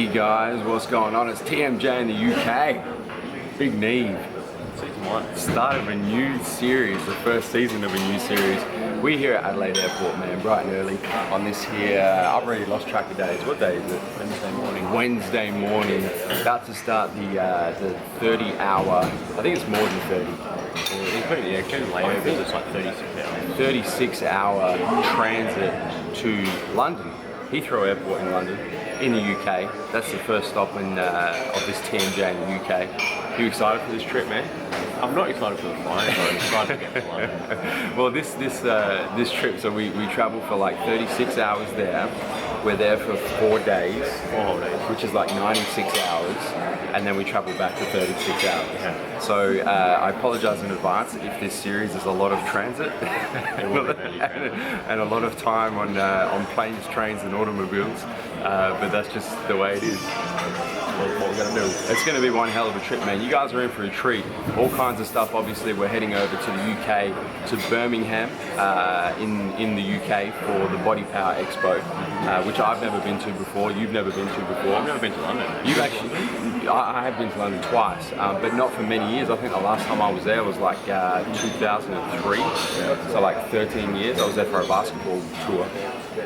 Hey guys, what's going on? It's TMJ in the UK. Big Neve. Season 1. Start of a new series, the first season of a new series. We're here at Adelaide Airport, man, bright and early on this here, I've already lost track of days. What day is it? Wednesday morning. Wednesday morning. About to start the 30-hour, I think it's more than 30. Including the layovers, it's like 36 hours. 36-hour transit to London. Heathrow Airport in London, in the UK. That's the first stop of this TMJ in the UK. You excited for this trip, man? I'm not excited for the flying, but I'm excited to get to London. Well, this trip, so we travel for like 36 hours there. We're there for 4 days. 4 whole days. Which is like 96 hours. And then we travel back for 36 hours. Yeah. So I apologize in advance if this series is a lot of transit and a lot of time on planes, trains and automobiles. But that's just the way it is. What we're gonna do. It's gonna be one hell of a trip, man. You guys are in for a treat. All kinds of stuff. Obviously, we're heading over to the UK, to Birmingham, in the UK for the BodyPower Expo, which I've never been to before. You've never been to before. I've never been to London. You've actually, I have been to London twice, but not for many years. I think the last time I was there was like 2003, so like 13 years. I was there for a basketball tour.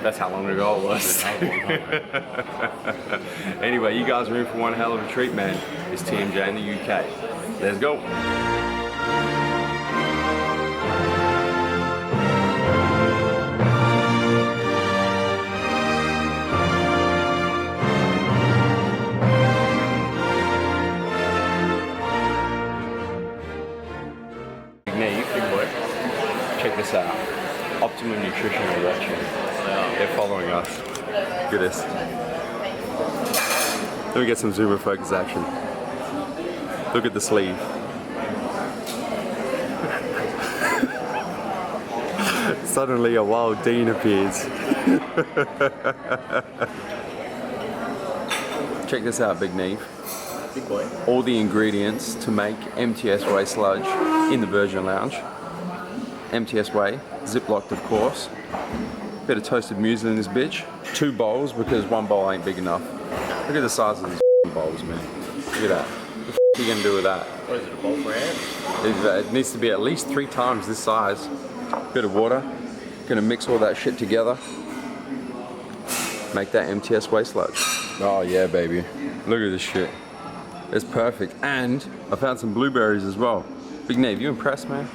That's how long ago it was. Anyway, you guys are in for one hell of a treat, man. It's TMJ in the UK. Let's go. Neve, check this out. Optimum Nutrition are watching. They're following us. Look at this. Let me get some zoomer focus action. Look at the sleeve. Suddenly a wild Dean appears. Check this out, Big Neve. Big boy. All the ingredients to make MTS Whey sludge in the Virgin Lounge. MTS Whey, ziplocked of course. Bit of toasted muesli in this bitch. 2 bowls because 1 bowl ain't big enough. Look at the size of these bowls, man. Look at that. What the f are you gonna do with that? What is it, a bowl for ants? It needs to be at least 3 times this size. Bit of water. Gonna mix all that shit together. Make that MTS Whey sludge. Oh yeah, baby. Look at this shit. It's perfect. And I found some blueberries as well. Big Neve, you impressed, man?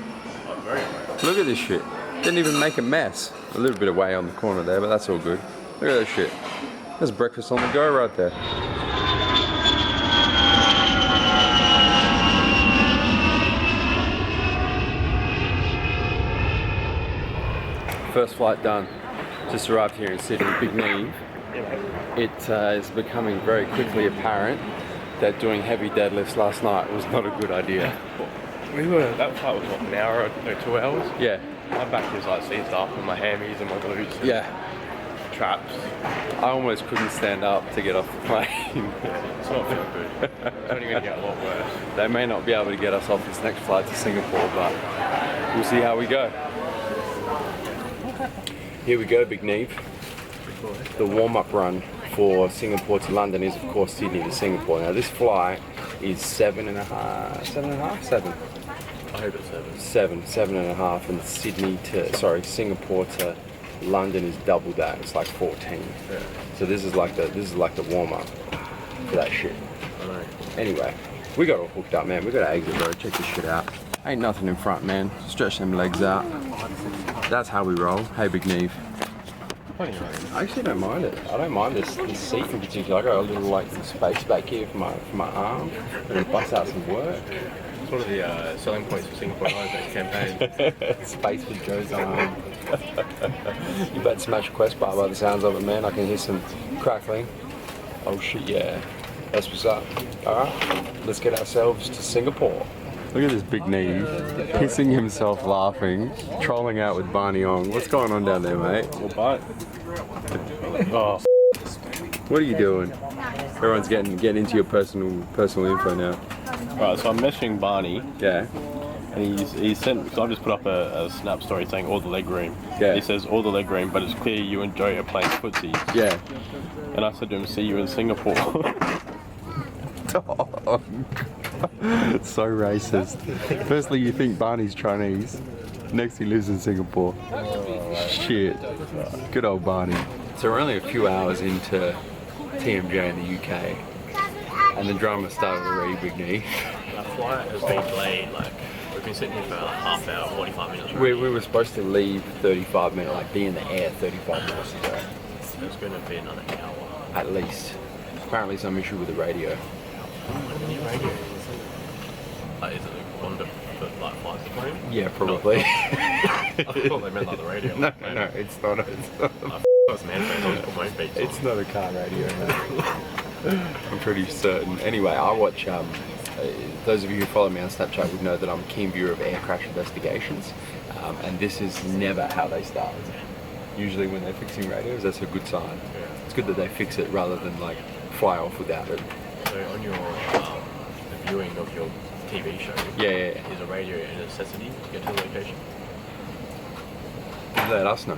I'm very impressed. Look at this shit. Didn't even make a mess. A little bit of whey on the corner there, but that's all good. Look at that shit. There's breakfast on the go right there. First flight done. Just arrived here in Sydney, Big Neve. It is becoming very quickly apparent that doing heavy deadlifts last night was not a good idea. That flight was what, an hour or 2 hours? Yeah. My back was like seized up and my hammies and my glutes. And Yeah. traps. I almost couldn't stand up to get off the plane. It's not feeling good. It's only going to get a lot worse. They may not be able to get us off this next flight to Singapore, but we'll see how we go. Here we go, Big Neve. The warm-up run for Singapore to London is, of course, Sydney to Singapore. Now, this flight is 7.5? 7. I hope it's 7. 7.5, and Singapore to London is double that. It's like 14. Yeah. So this is like the warm-up for that shit. I know. Anyway, we got all hooked up, man. We got to exit, bro. Check this shit out. Ain't nothing in front, man. Stretch them legs out. That's how we roll. Hey, Big Neve. Plenty of room. I actually don't mind it. I don't mind this seat in particular. I got a little like space back here for my arm. I'm gonna bust out some work. It's one of the selling points for Singapore Airlines campaign. Space for Joe's arm. You better smash a Quest bar by the sounds of it, man. I can hear some crackling. Oh shit, yeah. That's what's up. Alright, let's get ourselves to Singapore. Look at this Big Neve, pissing himself laughing, trolling out with Barney Ong. What's going on down there, mate? Well, but... Oh. What are you doing? Everyone's getting into your personal info now. Right, so I'm messaging Barney. Yeah. And he sent, because I've just put up a snap story saying all the leg room. Yeah. He says all the leg room, but it's clear you enjoy playing footsie. Yeah. And I said to him, see you in Singapore. Oh, so racist. Firstly, you think Barney's Chinese. Next, he lives in Singapore. Shit. Good old Barney. So we're only a few hours into TMJ in the UK, and the drama started already, Big Neve. Our flight has been delayed, like, we've been sitting here for like half hour, 45 minutes. We were supposed to leave 35 minutes, like be in the air 35 minutes ago. It's going to be another hour. At least. Apparently some issue with the radio. New radio. Like, is it the one that like flies the plane? Yeah, probably. I thought they meant like the radio. No, it's not. It's man, It's not a car radio, no. I'm pretty certain. Anyway, I watch, those of you who follow me on Snapchat would know that I'm a keen viewer of air crash investigations, and this is never how they start. Usually when they're fixing radios, that's a good sign. Yeah. It's good that they fix it rather than like fly off without it. So on your the viewing of your TV show, Yeah. is a radio a necessity to get to the location? Let us know.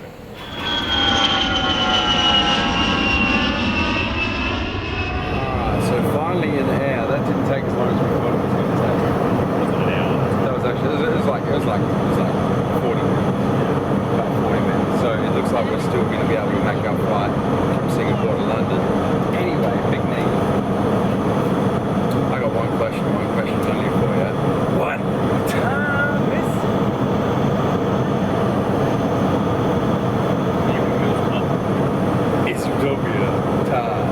So finally in the air. That didn't take as long as we thought it was going to take. Was it an hour? That was actually, it was like 40 minutes. About 40 minutes. So it looks like we're still going to be able to make our flight from Singapore to London. Anyway, Big Neve. I got one question only for you. What time is it's Utopia time.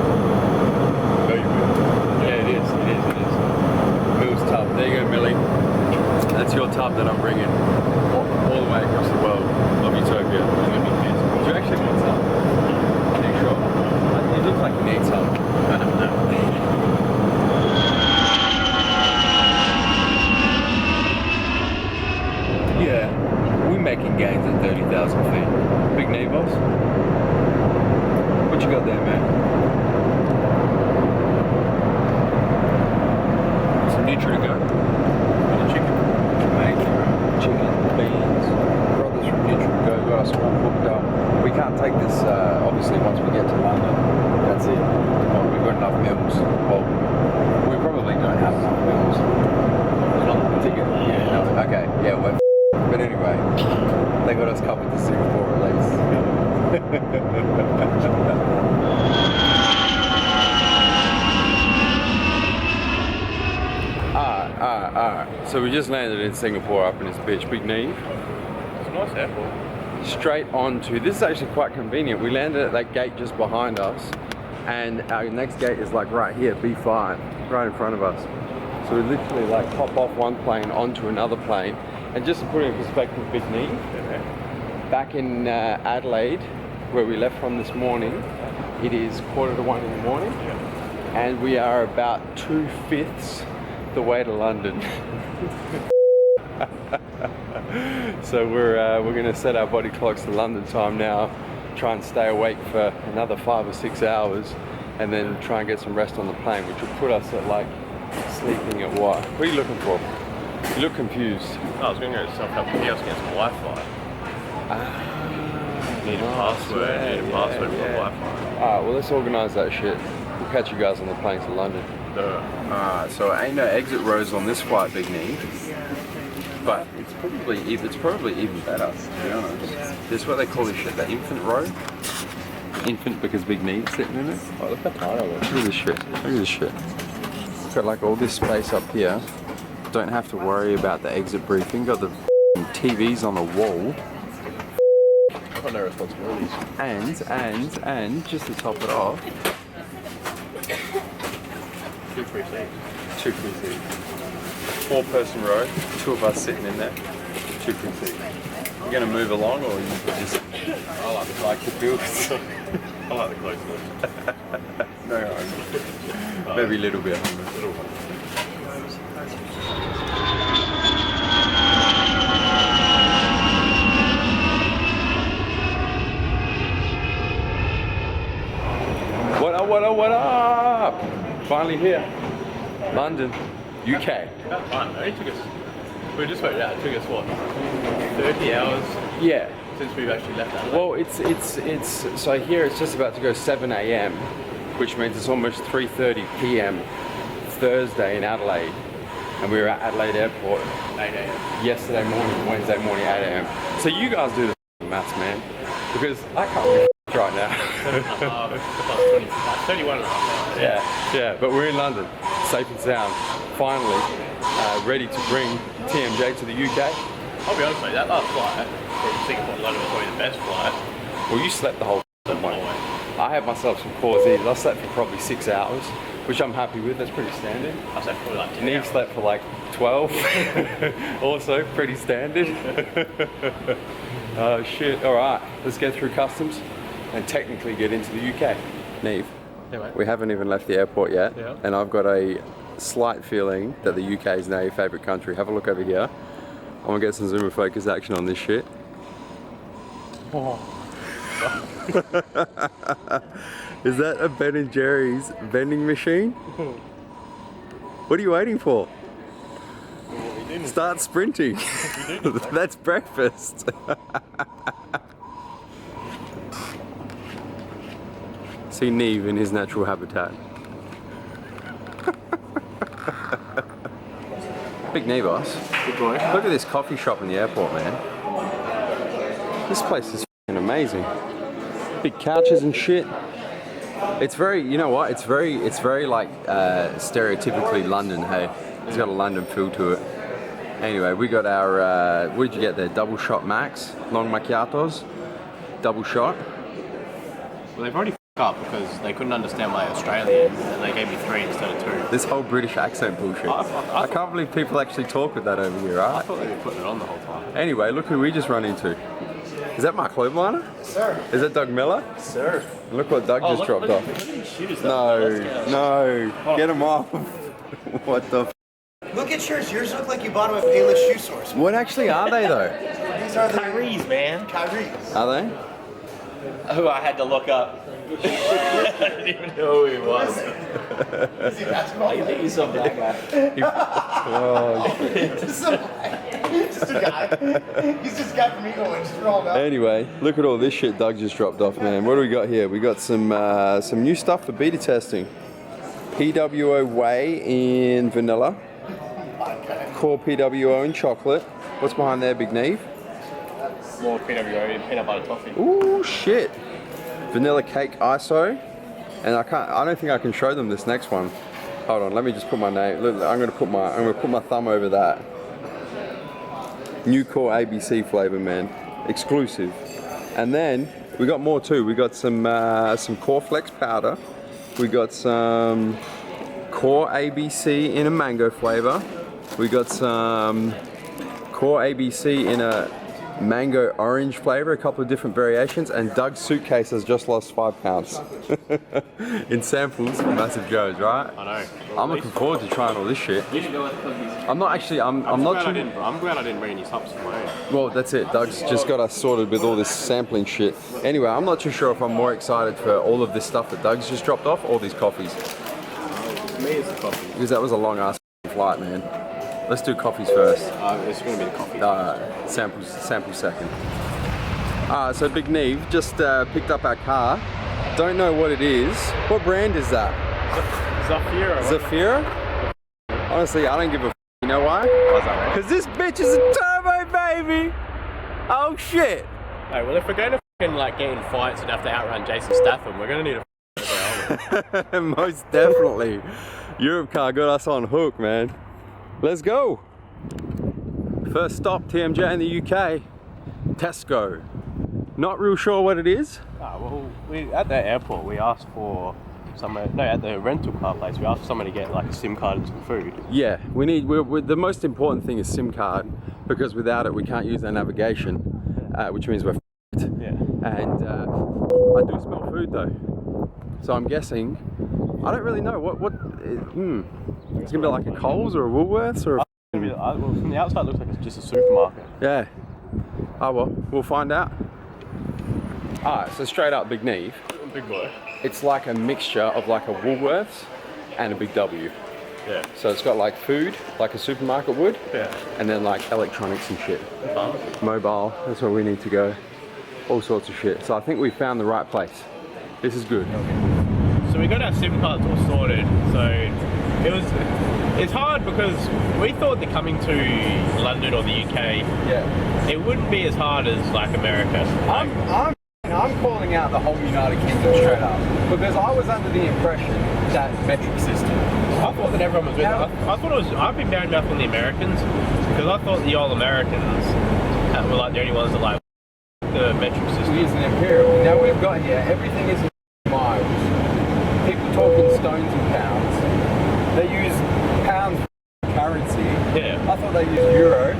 Yeah, it is. Mills tub. There you go, Millie. That's your tub that I'm bringing all the way across the world of Utopia. Do you actually want some? Are you sure? It looks like you need some. I don't know. Yeah, we're making gains at 30,000 feet. Big Neve boss. What you got there, man? Some Nutri to go. And a chicken. Chicken, beans. Brothers from Nutri to go. Got us all booked up. We can't take this, obviously, once we get to London. That's it. Well, we've got enough meals. Well, we probably don't have enough meals. Ticket. Yeah, no. Okay. Yeah, we're but anyway, they got us covered to Singapore at least. Alright. So we just landed in Singapore up in this bitch, Big Neve. It's a nice airport. Straight on to, this is actually quite convenient. We landed at that gate just behind us, and our next gate is like right here, B5, right in front of us. So we literally like hop off one plane onto another plane. And just to put it in perspective, Big Neve, back in Adelaide, where we left from this morning, it is 1:45 in the morning, and we are about 2/5 the way to London. So we're going to set our body clocks to London time now, try and stay awake for another 5 or 6 hours, and then try and get some rest on the plane, which will put us at like sleeping at what? What are you looking for? You look confused. I was going to go to self-help kiosk and get some Wi-Fi. Need a password for Wi-Fi. Alright, well let's organise that shit. We'll catch you guys on the plane to London. Alright, so ain't no exit rows on this flight, Big Neve. But it's probably even better, to be honest. This is what they call this shit, the infant row. Infant because Big Neve's sitting in it. Oh, look how tight I look. Look at this shit. Got like all this space up here. Don't have to worry about the exit briefing. Got the TVs on the wall. I've got no responsibilities. And just to top it off, 2 free seats. 2 free seats. 4-person row, 2 of us sitting in there, 2 free seats. You gonna move along or you just like the bills? I like the closeness. No, maybe a little bit hungry. What up? Finally here. London, UK. About time, it only took us We just worked out. It took us what, 30 hours Yeah. since we've actually left Adelaide. Well, it's so here it's just about to go 7 a.m., which means it's almost 3:30 p.m. Thursday in Adelaide, and we were at Adelaide Airport 8 a.m. yesterday morning, Wednesday morning, 8 a.m. So you guys do the maths, man, because I can't be right now. 31 and a half hours. Yeah, but we're in London, safe and sound, finally ready to bring TMJ to the UK. I'll be honest with you, that last flight from Singapore to London was probably the best flight. Well, you slept the whole way. I had myself some pauses. I slept for probably 6 hours, which I'm happy with. That's pretty standard. I slept for like 10 Neve hours. slept for like 12. Also pretty standard. Shit. All right, let's get through customs and technically get into the UK. Neve, Yeah, mate. we haven't even left the airport yet, Yeah. and I've got a slight feeling that the UK is now your favourite country. Have a look over here. I'm gonna get some zoom and focus action on this shit. Oh. Is that a Ben & Jerry's vending machine? What are you waiting for? Start sprinting. That's breakfast. See Neve in his natural habitat. Big Neve, boss. Good boy. Look at this coffee shop in the airport, man. This place is f***ing amazing. Big couches and shit. It's very, you know what? It's very like stereotypically London. Hey, it's got a London feel to it. Anyway, we got our. What did you get there? Double shot max, long macchiatos, double shot. Well, they've already up because they couldn't understand my Australian and they gave me 3 instead of 2. This whole British accent bullshit. I can't believe people actually talk with that over here, I right? thought they were putting it on the whole time. Anyway, look who we just run into. Is that Mark Loebleiner? Sir. Is that Doug Miller? Sir. And look what Doug just dropped off. Look at these shoes. No, get him off. What the f? Look at yours. Yours look like you bought them at Payless Shoe Source. What actually are they though? These are the Kyrie's, man. Kyrie's. Are they? Who I had to look up. I didn't even know who he was. Is he basketball? I think he's some black guy. Just a guy. He's just a guy from Eagle and just rolling up. Anyway, look at all this shit Doug just dropped off, man. What do we got here? We got some new stuff for beta testing. PWO whey in vanilla. Core PWO in chocolate. What's behind there, Big Neve? More PWO, peanut butter toffee. Ooh, shit. Vanilla cake ISO. And I don't think I can show them this next one. Hold on, let me just put my name. I'm gonna put my thumb over that. New core ABC flavor, man. Exclusive. And then we got more too. We got some core flex powder. We got some core ABC in a mango flavor. We got some core ABC in a mango orange flavor, a couple of different variations, and Doug's suitcase has just lost 5 pounds in samples from MassiveJoe's, right? I know. I'm looking forward to trying all this shit. You should go with the cookies. I'm not actually, I'm not glad too... I'm glad I didn't bring any stops for my own. Well, that's it. Doug's just got us sorted with all this sampling shit. Anyway, I'm not too sure if I'm more excited for all of this stuff that Doug's just dropped off or these coffees. For me, it's the coffee. Because that was a long ass flight, man. Let's do coffees first. It's going to be the coffee. Sample second. So Big Neve just picked up our car. Don't know what it is. What brand is that? Zafira. Zafira? Honestly, I don't give a f. You know why? What's that, right? Because this bitch is a turbo, baby! Oh shit! Hey, well, if we're going to like get in fights and have to outrun Jason Statham, we're going to need a Most definitely. Europe car got us on hook, man. Let's go. First stop, TMJ in the UK. Tesco. Not real sure what it is. well, at the airport, we asked for at the rental car place, we asked for someone to get like a SIM card and some food. Yeah, the most important thing is SIM card, because without it we can't use our navigation, which means we're f***ed. Yeah. And I do smell food though. So I'm guessing, I don't really know, it's gonna be like a Coles or a Woolworths or a Well, from the outside it looks like it's just a supermarket. yeah. Oh well, we'll find out. Alright, so straight up Big Neve. Big boy. It's like a mixture of like a Woolworths and a Big W. Yeah. So it's got like food, like a supermarket would, Yeah. and then like electronics and shit. Mobile, that's where we need to go. All sorts of shit. So I think we found the right place. This is good. So we got our SIM cards all sorted. So it's hard because we thought that coming to London or the UK, Yeah. it wouldn't be as hard as like America. I'm calling out the whole United Kingdom straight up because I was under the impression that metric system. I thought that everyone was with I thought it was. I've been bad enough on the Americans because I thought the old Americans were like the only ones that like the metric system. We use an imperial. Now we've got here everything is in miles. People talk in stones and pounds. They use pounds for currency. Yeah. I thought they used euro.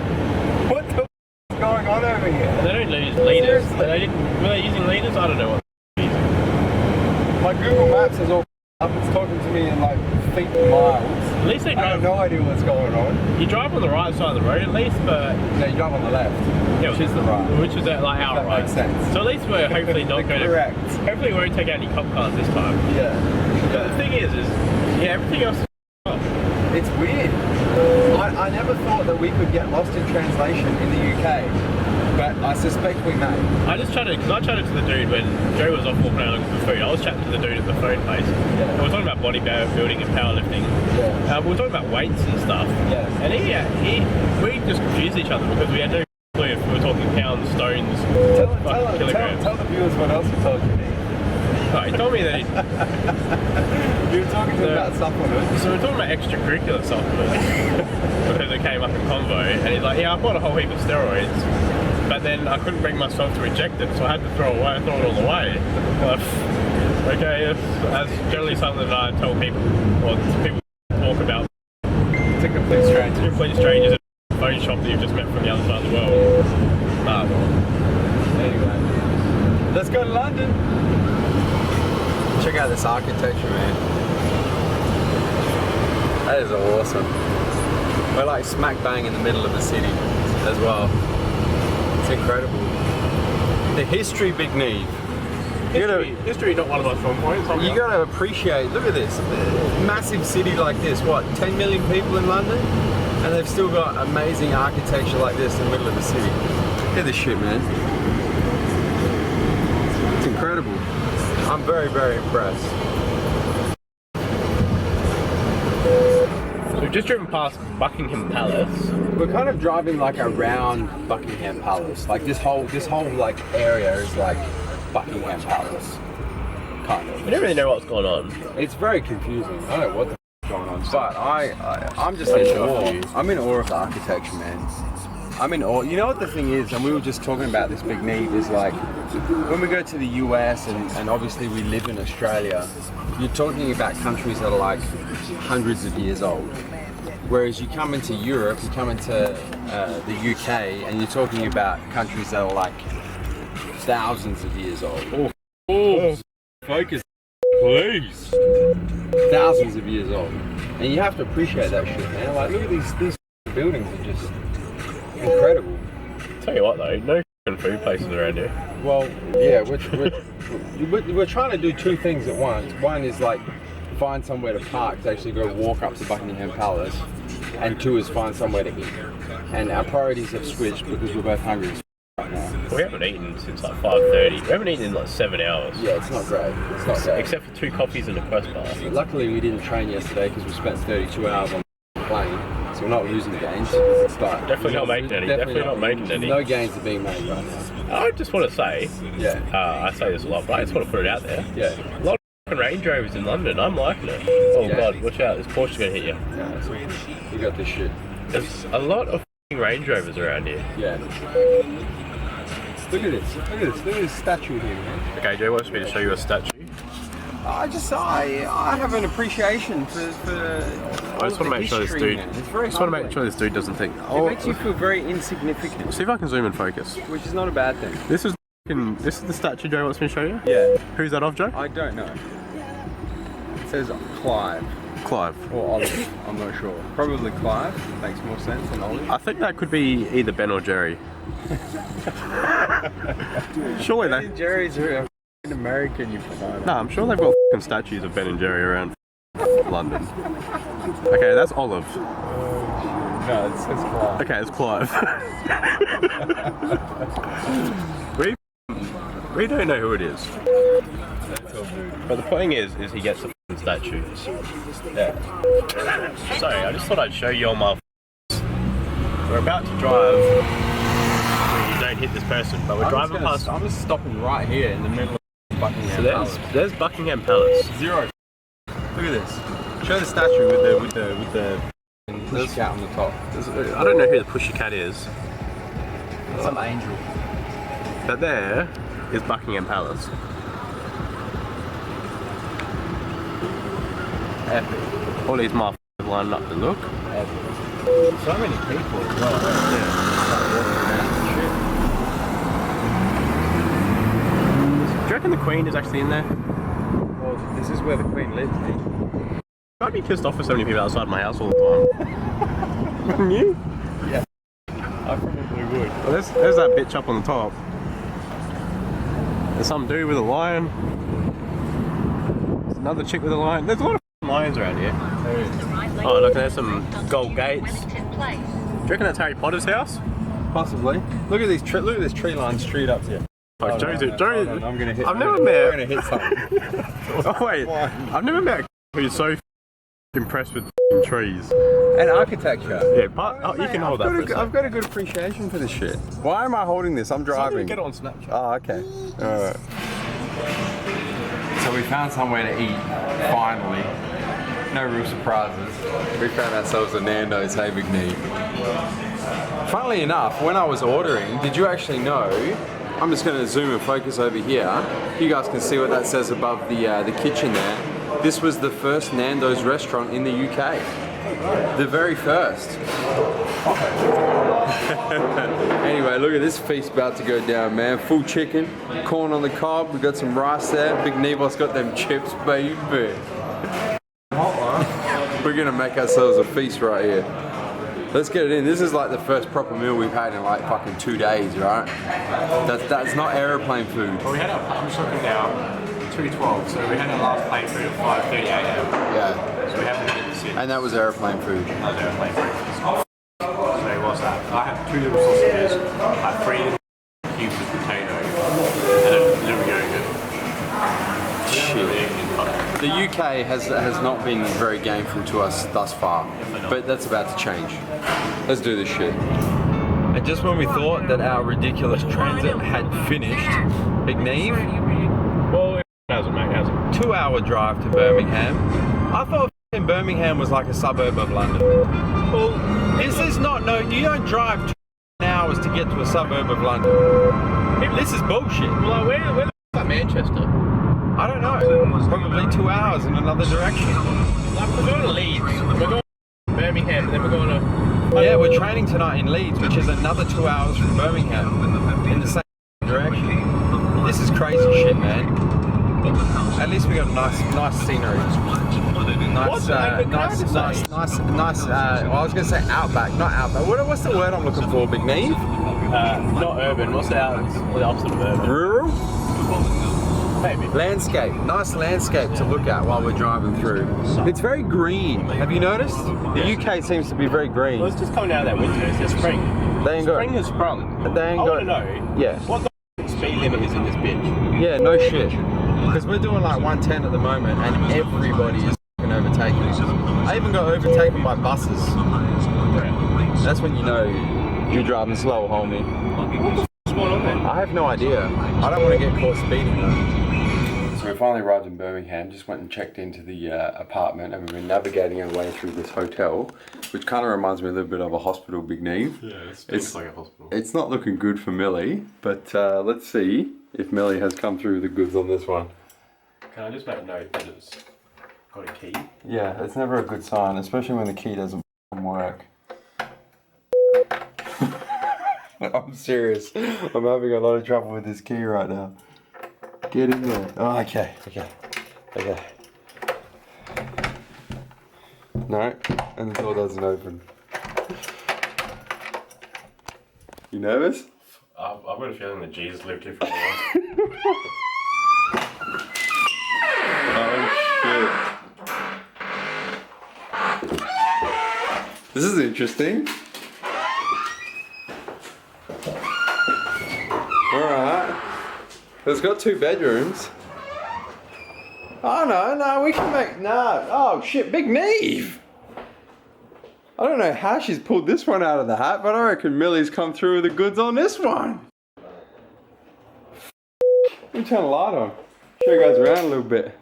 What the is going on over here? They don't use liters. Were they using liters? I don't know what they're using. My Google Maps is all up. It's talking to me in like feet and miles. At least they I have drive. no idea what's going on. You drive on the right side of the road at least, but No, you drive on the left, which is the right. which is like our That right. makes sense. So at least we're hopefully not going to. Correct. Hopefully we won't take out any cop cars this time. Yeah. But the thing is yeah, everything else is up. It's weird. I never thought that we could get lost in translation in the UK, but I suspect we may. I just chatted, because I chatted to the dude when Joe was off walking around looking for food. I was chatting to the dude at the phone place. Yeah. And we were talking about bodybuilding and powerlifting. Yeah. We were talking about weights and stuff. Yeah. And we just confused each other because we had no clue if we were talking pounds, stones, kilograms. Tell the viewers what else he told you. Oh, he told me that You were talking to him about supplements. So we're talking about extracurricular supplements because it came up in convo, and he's like, yeah, I bought a whole heap of steroids, but then I couldn't bring myself to reject it, so I had to throw it all away. Okay, that's generally something that I tell people, or people talk about. To complete strangers. Complete strangers at a phone shop that you've just met from the other side of the world. Anyway, let's go to London. Check out this architecture, man. That is awesome. We're like smack bang in the middle of the city as well. It's incredible. The history, Big Neve. History not one of my strong points. You gotta appreciate, look at this. Massive city like this, what, 10 million people in London? And they've still got amazing architecture like this in the middle of the city. Look at this shit, man. It's incredible. I'm very, very impressed. So we've just driven past Buckingham Palace. We're kind of driving like around Buckingham Palace. Like this whole like area is like Buckingham Palace. Kind of. We don't really know what's going on. It's very confusing. I don't know what the f is going on. But I'm just in awe. I'm in awe of the architecture, man. I'm in awe. You know what the thing is, and we were just talking about this, Big Neve, is like when we go to the US and obviously we live in Australia, you're talking about countries that are like hundreds of years old. Whereas you come into Europe, you come into the UK, and you're talking about countries that are like thousands of years old. Oh, focus, please. Thousands of years old. And you have to appreciate that shit, man. Like, look at these buildings are just incredible. Tell you what though, no food places around here. Well, yeah, we're trying to do two things at once. One is like find somewhere to park to actually go walk up to Buckingham Palace, and two is find somewhere to eat. And our priorities have switched because we're both hungry right now. We haven't eaten since like 5:30. We haven't eaten in like 7 hours. Yeah, it's not great. It's not great. Except for 2 coffees and a Quest bar. Luckily, we didn't train yesterday because we spent 32 hours on the plane, so we're not losing gains. But Definitely not making any. Definitely not making any. No gains are being made right now. I just want to say, Yeah. I say this a lot, but I just want to put it out there. Yeah. A lot of Range Rovers in London. I'm liking it. Oh Yeah. God, watch out! This Porsche's gonna hit you. Yeah, so you got this shit. There's a lot of Range Rovers around here. Yeah. Look at this. Look at this. Look at this statue here, man. Okay, Joe wants me to show you a statue. I have an appreciation for I just want to make sure this dude. Man. It's very Just want to make humbling. sure this dude doesn't think. It Oh, makes you feel very insignificant, see if I can zoom and focus. which is not a bad thing. This is the statue Joe wants me to show you. Yeah. Who's that of, Joe? I don't know. It says Clive Clive. or Olive. I'm not sure. Probably Clive. Makes more sense than Olive. I think that could be either Ben or Jerry. Surely they. Jerry's are American, you forgot. No, I'm sure they've got statues of Ben and Jerry around London. Okay, that's Olive. No, it's Clive. Okay, it's Clive. we don't know who it is. But the thing is he gets the statues. Yeah. So I just thought I'd show you all my. We're about to drive. You don't hit this person, but we're driving past. I'm just stopping right here in the middle of Buckingham Palace. There's Buckingham Palace. Zero. Look at this. Show the statue with the cat on the top. I don't know who the Pussycat is. Some angel. But there is Buckingham Palace. Epic. All these motherfuckers lined up to look. Epic. So many people as well. Yeah. Do you reckon the Queen is actually in there? Well, this is where the Queen lives. I'd be pissed off for so many people outside my house all the time. Wouldn't you? Yeah. I probably would. Well, there's that bitch up on the top. There's some dude with a lion. There's another chick with a lion. There's a lot of lions around here. Oh, look, there's some gold gates. Do you reckon that's Harry Potter's house? Possibly. Look at these look at this tree line straight up here. Oh, Joe's it. Joe. I'm gonna hit. I've never met. I'm gonna hit something. Oh wait, I've never met a who's so impressed with trees. And architecture. Yeah, but you can hold that for a second. I've got a good appreciation for this shit. Why am I holding this? I'm driving. Get it on Snapchat. Oh, okay. Alright. So we found somewhere to eat, finally. No real surprises. We found ourselves a Nando's, hey Big Neve. Funnily enough, when I was ordering, did you actually know, I'm just going to zoom and focus over here. You guys can see what that says above the kitchen there. This was the first Nando's restaurant in the UK. The very first. Anyway, look at this feast about to go down, man. Full chicken, corn on the cob, we got some rice there. Big Neve's got them chips, baby. We're gonna make ourselves a feast right here. Let's get it in. This is like the first proper meal we've had in like fucking 2 days, right? That's not aeroplane food. Well, we had I'm just looking now, 2:12, so we had our last plane food at 5:30 a.m. Yeah. So we haven't eaten since. And that was aeroplane food. That was aeroplane breakfast. So what's that? I have 2 little sausages, like 3 little cubes of potato, and a little yogurt. The UK has not been very gameful to us thus far, but that's about to change. Let's do this shit. And just when we thought that our ridiculous transit had finished, Big Neve, Well, it hasn't, mate, hasn't. 2-hour drive to Birmingham. I thought Birmingham was like a suburb of London. Well, this is not, no, you don't drive 2 hours to get to a suburb of London. This is bullshit. Well, where the f*** is Manchester? I don't know. Probably 2 hours in another direction. Like, we're going to Leeds, we're going to Birmingham, and then we're going to... Yeah, we're training tonight in Leeds, which is another 2 hours from Birmingham in the same direction. This is crazy shit, man. At least we got nice scenery. Nice, I was gonna say outback, not outback. What's the word I'm looking for, Big Neve? Not urban, what's the opposite of urban? Rural? Maybe. Landscape, nice landscape to look at while we're driving through. It's very green. Have you noticed? The UK seems to be very green. Well, it's just coming out of that winter. It's just spring. They ain't got. Spring has sprung. They ain't I got. want to know. Yeah. What the speed limit is in this bitch? Yeah, no shit. Because we're doing like 110 at the moment, and everybody is overtaken. I even got overtaken by buses. That's when you know you're driving slow, homie. What's going on there? I have no idea. I don't want to get caught speeding though. So we finally arrived in Birmingham, just went and checked into the apartment, and we've been navigating our way through this hotel, which kind of reminds me a little bit of a hospital, Big Neve. Yeah, it's like a hospital. It's not looking good for Millie, but let's see if Millie has come through the goods on this one. Can I just make note that it's got a key? Yeah, it's never a good sign, especially when the key doesn't work. I'm serious. I'm having a lot of trouble with this key right now. Get in there. Oh, okay. No, and the door doesn't open. You nervous? I've got a feeling that Jesus lived here for a while. Oh shit. This is interesting. Alright. It's got 2 bedrooms. Oh no, we can make, oh shit, Big Neve! I don't know how she's pulled this one out of the hat, but I reckon Millie's come through with the goods on this one. Let me turn the light on. Show you guys around a little bit.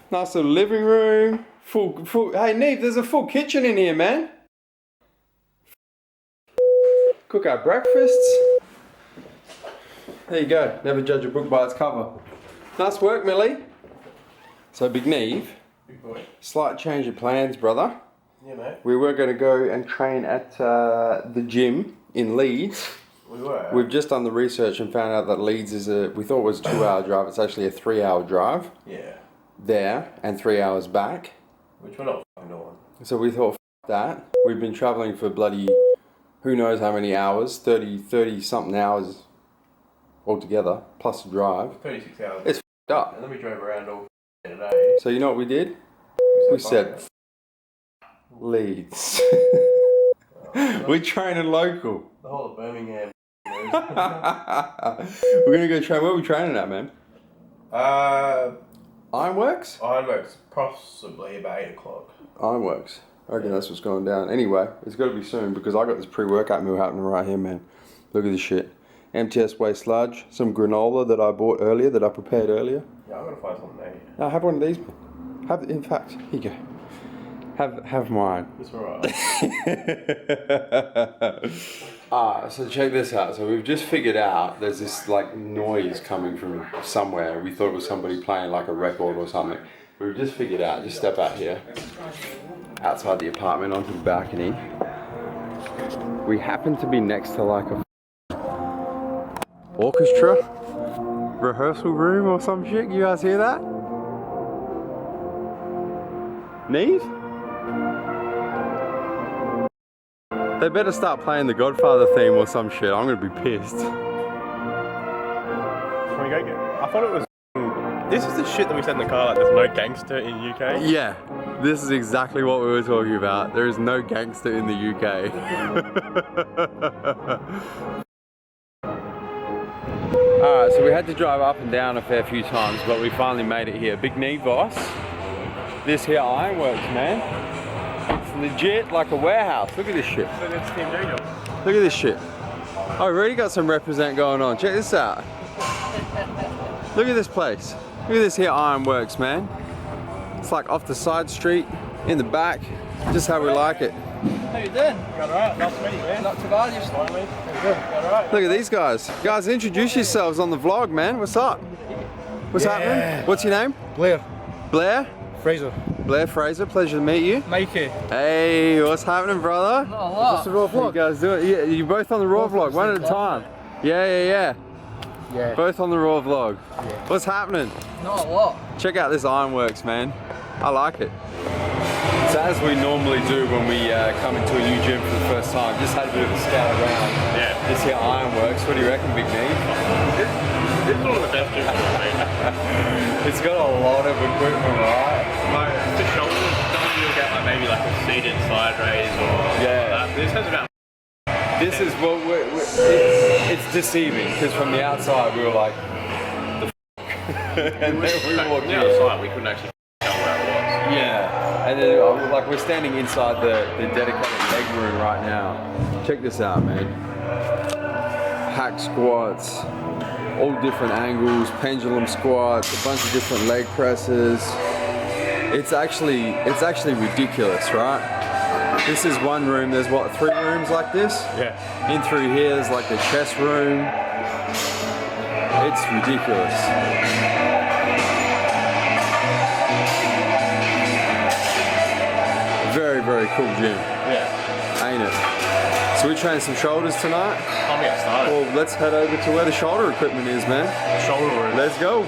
Nice little living room. Full, hey Neve, there's a full kitchen in here, man. Cook our breakfasts. There you go, never judge a book by its cover. Nice work, Millie. So Big Neve, Big boy. Slight change of plans, brother. Yeah, mate. We were going to go and train at the gym in Leeds. We were. We've just done the research and found out that Leeds is we thought it was a 2-hour drive, it's actually a 3-hour drive. Yeah. There, and 3 hours back. Which we're not fucking doing. So we thought, f that. We've been travelling for bloody, who knows how many hours, 30 something hours altogether, plus the drive. 36 hours. It's f***ed up. And then we drove around all today. So you know what we did? We said, f Leeds. We're training local. The whole of Birmingham. We're gonna go train. Where are we training at, man? Ironworks? Ironworks, possibly about 8 o'clock. Ironworks. I reckon that's what's going down. Anyway, it's got to be soon because I got this pre-workout meal happening right here, man. Look at this shit. MTS Whey Sludge, some granola that I bought earlier, that I prepared earlier. Yeah, I'm gonna find something there. No, have one of these, man. In fact, here you go. Have mine. It's alright. So check this out. So we've just figured out there's this like noise coming from somewhere. We thought it was somebody playing like a record or something. We've just figured out, just step out here, outside the apartment onto the balcony. We happen to be next to like a orchestra rehearsal room or some shit. You guys hear that? Neve? They better start playing the Godfather theme or some shit. I'm gonna be pissed. Can we go get it? I thought it was... This is the shit that we said in the car, like there's no gangster in UK. Yeah, this is exactly what we were talking about. There is no gangster in the UK. Alright, so we had to drive up and down a fair few times, but we finally made it here. Big Neve boss. This here ironworks, man. It's legit like a warehouse. Look at this shit. So that's TMJ job. Look at this shit. Oh, we already got some represent going on. Check this out. Look at this place. Look at this here ironworks, man. It's like off the side street, in the back. Just how we like it. How you doing? Got alright, nice to meet you, man. Not too bad, just Fine, mate. Good. Got alright. Look at these guys. Guys, introduce yourselves on the vlog, man. What's up? What's happening? What's your name? Blair. Blair? Fraser. Blair Fraser, pleasure to meet you. Mikey. Hey, what's happening, brother? Not a lot. It's a raw How you vlog. guys doing? Yeah, you're both on the raw vlog, one at a time. Yeah. Yeah. Both on the raw vlog. What's happening? Not a lot. Check out this ironworks, man. I like it. So as we normally do when we come into a new gym for the first time, just had a bit of a scout around. Yeah. This here ironworks. What do you reckon, Big Neve? This is one of the best gyms I've made. It's got a lot of equipment, right? Like, the shoulders, sometimes you'll get like maybe like a seated side raise or Yeah. like that. This has about... This is what it's deceiving because from the outside we were like, the and then we walked the in. outside, we couldn't actually tell where it was. Yeah, and then like we're standing inside the dedicated leg room right now. Check this out, man. Hack squats, all different angles, pendulum squats, a bunch of different leg presses. It's actually ridiculous, right? This is one room. There's what, 3 rooms like this? Yeah. In through here, there's like the chest room. It's ridiculous. Very, very cool gym, Yeah. ain't it? So we train some shoulders tonight. I'll get started. Well, let's head over to where the shoulder equipment is, man. Shoulder room. Let's go.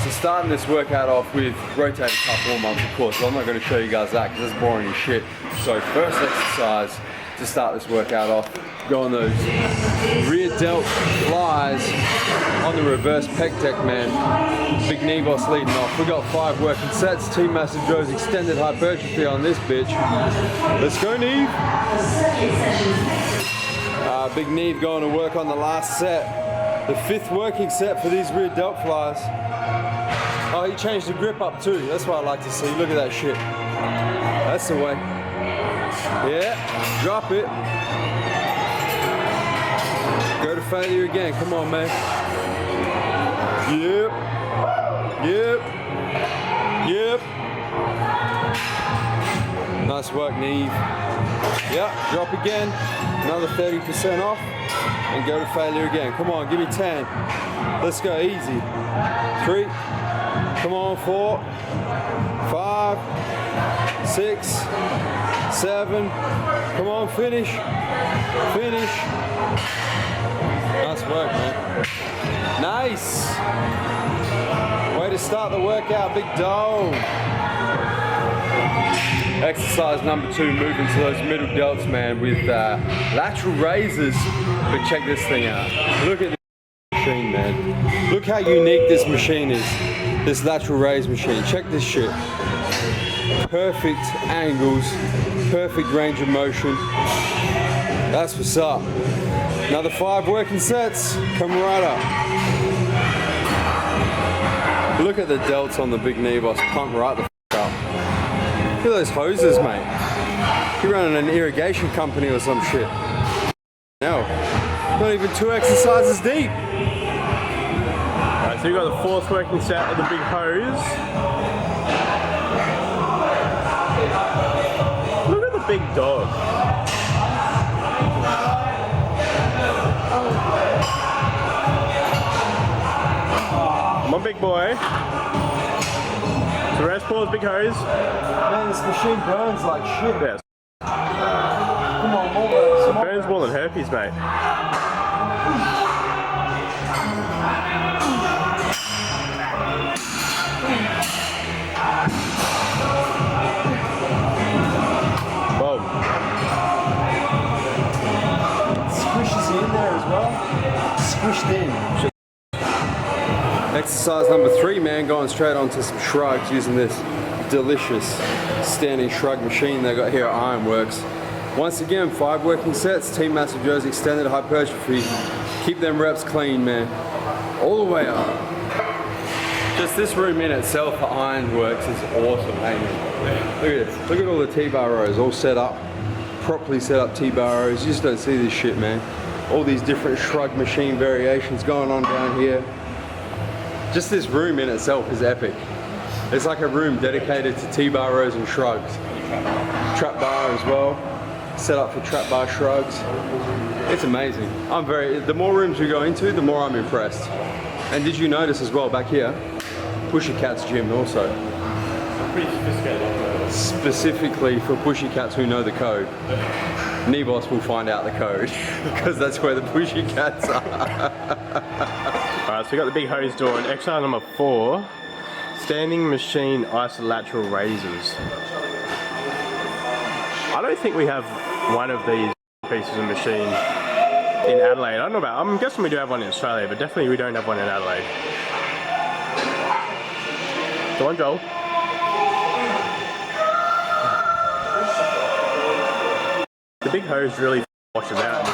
So starting this workout off with rotator cuff warm-ups, of course. I'm not going to show you guys that because it's boring as shit. So first exercise to start this workout off, go on those rear delt flies on the reverse pec deck, man. Big Neve leading off. We got 5 working sets. Team MassiveJoe's extended hypertrophy on this bitch. Let's go, Neve. Big Neve going to work on the last set. The 5th working set for these rear delt flies. Oh, he changed the grip up too. That's what I like to see. Look at that shit. That's the way. Yeah, drop it. Go to failure again. Come on, man. Yep. Yep. Yep. Nice work, Neve. Yep, drop again. Another 30% off. And go to failure again. Come on, give me 10. Let's go, easy. 3. Come on, 4. 5. 6. 7. Come on, finish. Finish. Nice work, man. Nice. Way to start the workout, big dog. Exercise number 2, moving to those middle delts, man, with lateral raises. But check this thing out. Look at this machine, man. Look how unique this machine is. This lateral raise machine. Check this shit. Perfect angles, perfect range of motion. That's what's up. Another 5 working sets. Come right up. Look at the delts on the big Neve. Pump right the f up. Look at those hoses, mate. You're running an irrigation company or some shit. No, not even 2 exercises deep. Alright, so you've got the 4th working set of the big hose. Look at the big dog. Come on, big boy. So rest pause, big hose. Man, this machine burns like shit. Yes. Come on, more work. It burns more than herpes, mate. Boom. Squishes in there as well. Squished in. Exercise number 3, man, going straight onto some shrugs using this delicious standing shrug machine they got here at Ironworks. Once again, 5 working sets, Team MassiveJoe's extended hypertrophy. Keep them reps clean, man. All the way up. Just this room in itself for Ironworks is awesome, hey man. Look at this. Look at all the T-bar rows, all set up. Properly set up T-bar rows. You just don't see this shit, man. All these different shrug machine variations going on down here. Just this room in itself is epic. It's like a room dedicated to T-bar rows and shrugs. Trap bar as well, set up for trap bar shrugs. It's amazing. The more rooms we go into, the more I'm impressed. And did you notice as well back here, Pussycat's gym also. Pretty sophisticated. Specifically for Pussycats who know the code. Nevos will find out the code because that's where the Pussycats are. Alright, so we got the big hose door and exercise number 4, standing machine isolateral raises. I don't think we have one of these pieces of machine in Adelaide. I don't know about, I'm guessing we do have one in Australia, but definitely we don't have one in Adelaide. Go on, Joel. The big hose really washes out.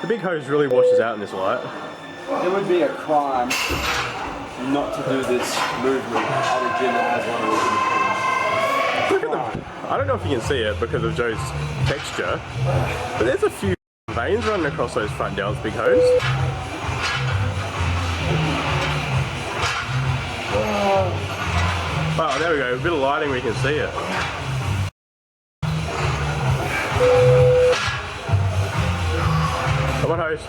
The big hose really washes out in this light. It would be a crime not to do this movement at a gym that has one of these machines. Look at them. I don't know if you can see it because of Joe's texture, but there's a few veins running across those front delts, big hose. Oh, there we go. A bit of lighting, we can see it. Come on, hose.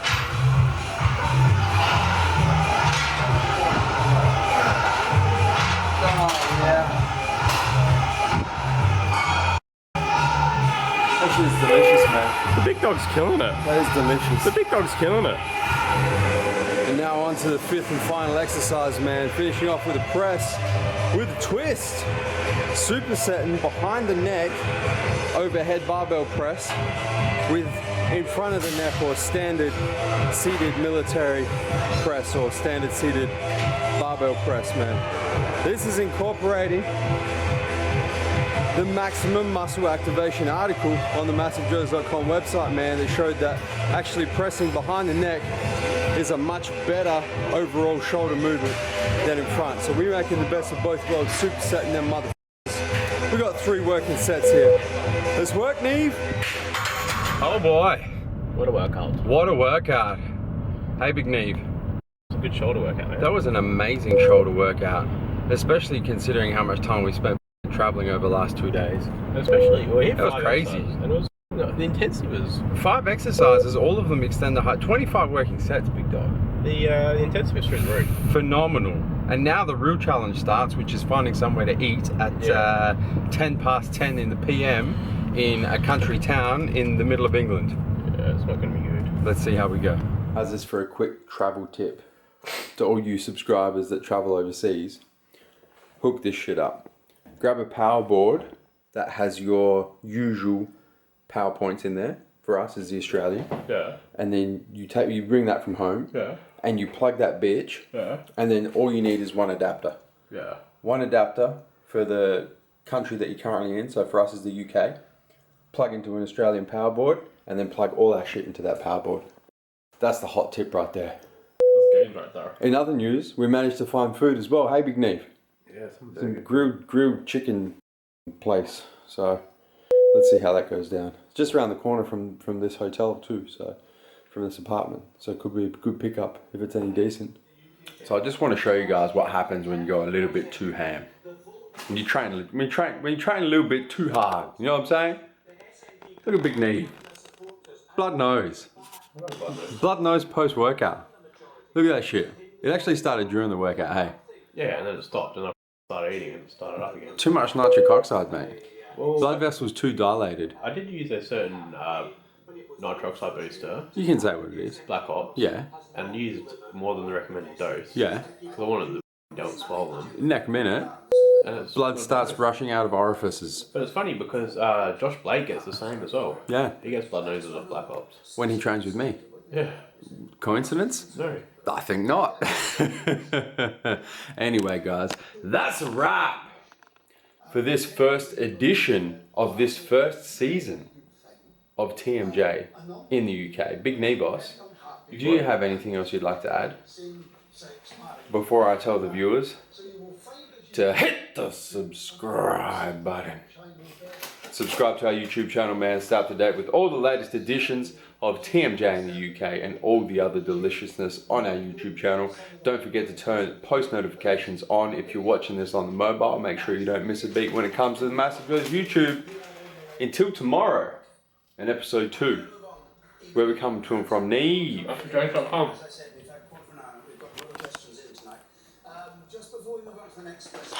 That shit's delicious, man. The big dog's killing it. That is delicious. The big dog's killing it. And Now on to the fifth and final exercise, man. Finishing off with a press with a twist. Supersetting behind the neck, overhead barbell press with in front of the neck or standard seated military press or standard seated barbell press, man. This is incorporating the maximum muscle activation article on the MassiveJoes.com website, man, that showed that actually pressing behind the neck is a much better overall shoulder movement than in front. So we're making the best of both worlds, supersetting them motherfuckers. We got 3 working sets here. Let's work, Neve. Oh boy. What a workout. What a workout. Hey, Big Neve. It's a good shoulder workout, man. That was an amazing shoulder workout, especially considering how much time we spent traveling over the last 2 days. Especially, well, that was crazy. And it was, the intensity was... 5 exercises, all of them extend the height. 25 working sets, big dog. The intensity was through the roof. Phenomenal. And now the real challenge starts, which is finding somewhere to eat at 10 past 10 in the PM in a country town in the middle of England. Yeah, it's not going to be good. Let's see how we go. How's this for a quick travel tip to all you subscribers that travel overseas? Hook this shit up. Grab a power board that has your usual power points in there. For us is the Australian. Yeah. And then you bring that from home. Yeah. And you plug that bitch. Yeah. And then all you need is one adapter. Yeah. One adapter for the country that you're currently in. So for us is the UK. Plug into an Australian power board and then plug all our shit into that power board. That's the hot tip right there. That's good right there. In other news, we managed to find food as well. Hey, Big Neve. Yeah, Some grilled chicken place. So let's see how that goes down. It's just around the corner from this hotel too, so from this apartment. So it could be a good pickup if it's any decent. So I just want to show you guys what happens when you go a little bit too ham. When you train a little bit too hard. You know what I'm saying? Look at Big Neve. Blood nose. Blood nose post workout. Look at that shit. It actually started during the workout, hey? Yeah, and then it stopped and I started eating and started up again. Too much nitric oxide, mate. Well, Blood vessels too dilated. I did use a certain nitric oxide booster, You can say what it is. Black Ops, Yeah. and used more than the recommended dose. Yeah. Because I wanted the don't swallow them. Next minute, And it's, blood starts rushing out of orifices. But it's funny because Josh Blake gets the same as well. Yeah. He gets blood noses off Black Ops. When he trains with me. Yeah. Coincidence? No. I think not. Anyway, guys, that's a wrap for this first edition of this first season of TMJ in the UK. Big Knee Boss, do you have anything else you'd like to add before I tell the viewers to hit the subscribe button? Subscribe to our YouTube channel, man. Stay up to date with all the latest editions of TMJ in the UK and all the other deliciousness on our YouTube channel. Don't forget to turn post notifications on if you're watching this on the mobile. Make sure you don't miss a beat when it comes to the MassiveJoe's YouTube. Until tomorrow, in episode 2, where we come to and from Neve. MassiveJoe.com. As I said, we've had quite an hour. We've got a lot of questions in tonight. Just before we move on to the next question.